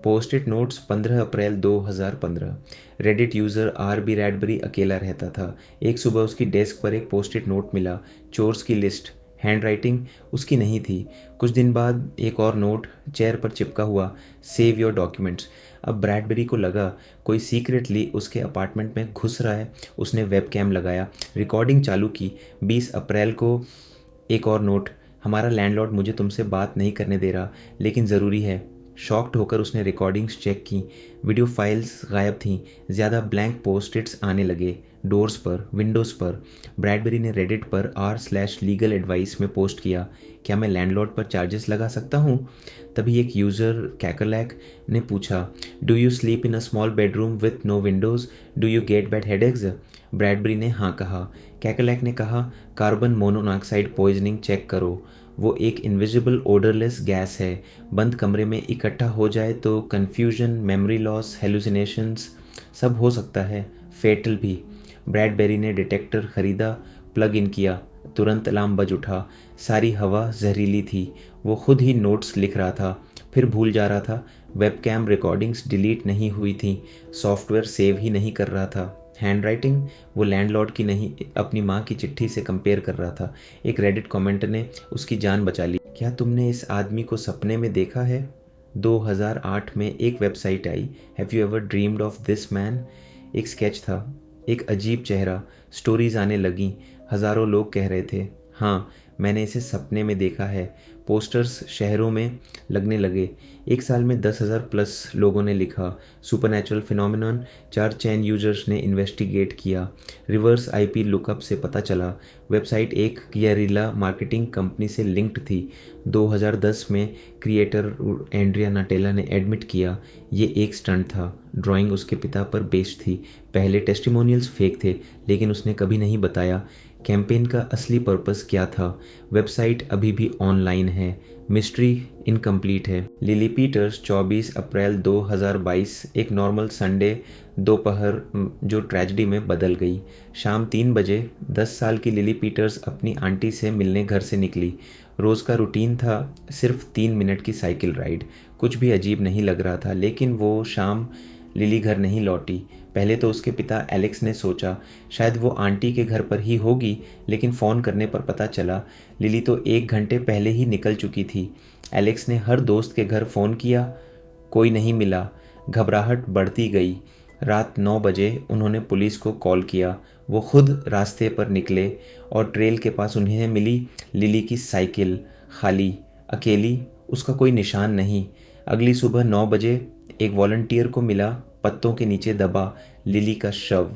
Post it notes 15 April 2015। Reddit user R B Radbury अकेला रहता था। एक सुबह उसकी डेस्क पर एक पोस्ट इट नोट मिला, चोर्स की लिस्ट। हैंड राइटिंग उसकी नहीं थी। कुछ दिन बाद एक और नोट चेयर पर चिपका हुआ, सेव योर डॉक्यूमेंट्स। अब ब्रैडबरी को लगा कोई सीक्रेटली उसके अपार्टमेंट में घुस रहा है। उसने वेबकैम लगाया, रिकॉर्डिंग चालू की। 20 अप्रैल को एक और नोट, हमारा लैंडलॉर्ड मुझे तुमसे बात नहीं करने दे रहा, लेकिन ज़रूरी है। शॉक्ड होकर उसने रिकॉर्डिंग्स चेक की। वीडियो फाइल्स गायब थीं। ज़्यादा ब्लैंक पोस्ट इट्स आने लगे, डोर्स पर, विंडोज़ पर। ब्रैडबरी ने रेडिट पर r/लीगल एडवाइस में पोस्ट किया, क्या मैं लैंडलॉर्ड पर चार्जेस लगा सकता हूँ? तभी एक यूज़र कैकरलैक ने पूछा, do you sleep in a small bedroom with no windows? Do you get bad headaches? Bradbury ने हाँ कहा। कैकरलैक ने कहा, कार्बन मोनोऑक्साइड पॉइजनिंग चेक करो। वो एक इनविजिबल ओडरलेस गैस है। बंद कमरे में इकट्ठा हो जाए तो कन्फ्यूजन, मेमोरी लॉस, हेलुसिनेशंस सब हो सकता है, फेटल भी। ब्रैडबेरी ने डिटेक्टर खरीदा, प्लग इन किया, तुरंत अलार्म बज उठा। सारी हवा जहरीली थी। वो खुद ही नोट्स लिख रहा था, फिर भूल जा रहा था। वेबकैम रिकॉर्डिंग्स डिलीट नहीं हुई थी, सॉफ्टवेयर सेव ही नहीं कर रहा था। हैंड राइटिंग वो लैंडलॉर्ड की नहीं, अपनी माँ की चिट्ठी से कंपेयर कर रहा था। एक रेडिट कमेंट ने उसकी जान बचा ली, क्या तुमने इस आदमी को सपने में देखा है? 2008 में एक website I, have you ever dreamed of this man? एक स्केच था, एक अजीब चेहरा। स्टोरीज आने लगीं। हज़ारों लोग कह रहे थे, हाँ मैंने इसे सपने में देखा है। पोस्टर्स शहरों में लगने लगे। एक साल में 10,000 प्लस लोगों ने लिखा। सुपरनैचुरल फिनोमिनन 4 चैन यूजर्स ने इन्वेस्टिगेट किया। रिवर्स आईपी लुकअप से पता चला वेबसाइट एक गियरिला मार्केटिंग कंपनी से लिंक्ड थी। 2010 में क्रिएटर एंड्रिया नाटेला ने एडमिट किया ये एक स्टंट था। ड्राइंग उसके पिता पर बेस्ड थी। पहले टेस्टिमोनियल्स फेक थे, लेकिन उसने कभी नहीं बताया कैंपेन का असली पर्पस क्या था। वेबसाइट अभी भी ऑनलाइन है, मिस्ट्री इनकम्प्लीट है। लिली पीटर्स 24 अप्रैल 2022 एक नॉर्मल संडे दोपहर जो ट्रेजेडी में बदल गई। शाम 3 बजे 10 साल की लिली पीटर्स अपनी आंटी से मिलने घर से निकली। रोज़ का रूटीन था, सिर्फ 3 मिनट की साइकिल राइड। कुछ भी अजीब नहीं लग रहा था, लेकिन वो शाम लिली घर नहीं लौटी। पहले तो उसके पिता एलेक्स ने सोचा शायद वो आंटी के घर पर ही होगी, लेकिन फ़ोन करने पर पता चला लिली तो 1 घंटे पहले ही निकल चुकी थी। एलेक्स ने हर दोस्त के घर फ़ोन किया, कोई नहीं मिला। घबराहट बढ़ती गई। रात 9 बजे उन्होंने पुलिस को कॉल किया। वो खुद रास्ते पर निकले और ट्रेल के पास उन्हें मिली लिली की साइकिल, खाली, अकेली, उसका कोई निशान नहीं। अगली सुबह 9 बजे एक वॉलंटियर को मिला पत्तों के नीचे दबा लिली का शव।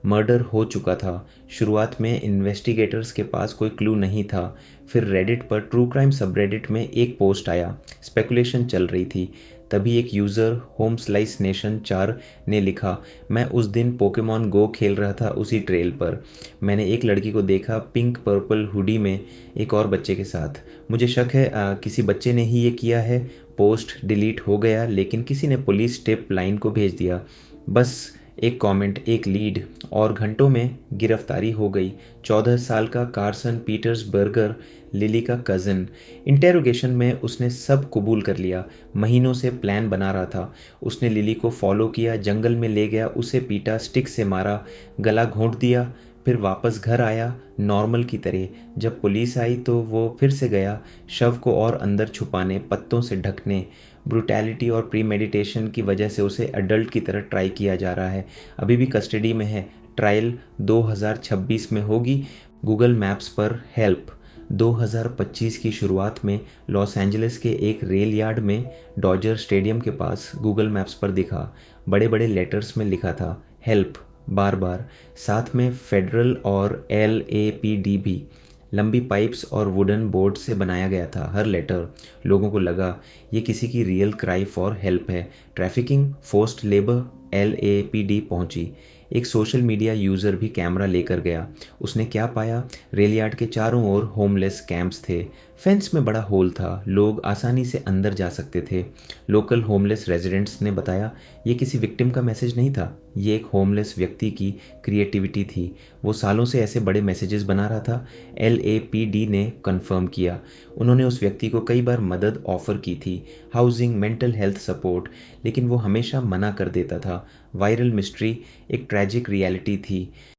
मर्डर हो चुका था। शुरुआत में इन्वेस्टिगेटर्स के पास कोई क्लू नहीं था। फिर रेडिट पर, ट्रू क्राइम सबरेडिट में एक पोस्ट आया। स्पेकुलेशन चल रही थी। तभी एक यूज़र होम स्लाइस नेशन 4 ने लिखा, मैं उस दिन पोकेमॉन गो खेल रहा था उसी ट्रेल पर। मैंने एक लड़की को देखा पिंक पर्पल हुडी में एक और बच्चे के साथ। मुझे शक है किसी बच्चे ने ही ये किया है। पोस्ट डिलीट हो गया, लेकिन किसी ने पुलिस टिप लाइन को भेज दिया। बस एक कमेंट, एक लीड, और घंटों में गिरफ्तारी हो गई। 14 साल का कार्सन पीटर्सबर्गर, लिली का कज़न। इंटेरोगेशन में उसने सब कबूल कर लिया। महीनों से प्लान बना रहा था। उसने लिली को फॉलो किया, जंगल में ले गया, उसे पीटा, स्टिक से मारा, गला घोंट दिया, फिर वापस घर आया नॉर्मल की तरह। जब पुलिस आई तो वो फिर से गया शव को और अंदर छुपाने, पत्तों से ढकने। ब्रूटैलिटी और प्रीमेडिटेशन की वजह से उसे एडल्ट की तरह ट्राई किया जा रहा है। अभी भी कस्टडी में है। ट्रायल 2026 में होगी। गूगल मैप्स पर हेल्प 2025 की शुरुआत में लॉस एंजलिस के एक रेल यार्ड में डॉजर स्टेडियम के पास गूगल मैप्स पर दिखा। बड़े बड़े लेटर्स में लिखा था हेल्प, बार बार, साथ में फेडरल और LAPD भी। लंबी पाइप्स और वुडन बोर्ड से बनाया गया था हर लेटर। लोगों को लगा ये किसी की रियल क्राई फॉर हेल्प है। ट्रैफिकिंग, फोर्स्ड लेबर, LAPD पहुंची। एक सोशल मीडिया यूज़र भी कैमरा लेकर गया। उसने क्या पाया? रेल यार्ड के चारों ओर होमलेस कैंप्स थे, फेंस में बड़ा होल था, लोग आसानी से अंदर जा सकते थे। लोकल होमलेस रेजिडेंट्स ने बताया, ये किसी विक्टिम का मैसेज नहीं था, ये एक होमलेस व्यक्ति की क्रिएटिविटी थी। वो सालों से ऐसे बड़े मैसेजेस बना रहा था। LAPD ने कंफर्म किया। उन्होंने उस व्यक्ति को कई बार मदद ऑफर की थी, हाउसिंग, मेंटल हेल्थ सपोर्ट, लेकिन वो हमेशा मना कर देता था। वायरल मिस्ट्री एक ट्रैजिक रियलिटी थी।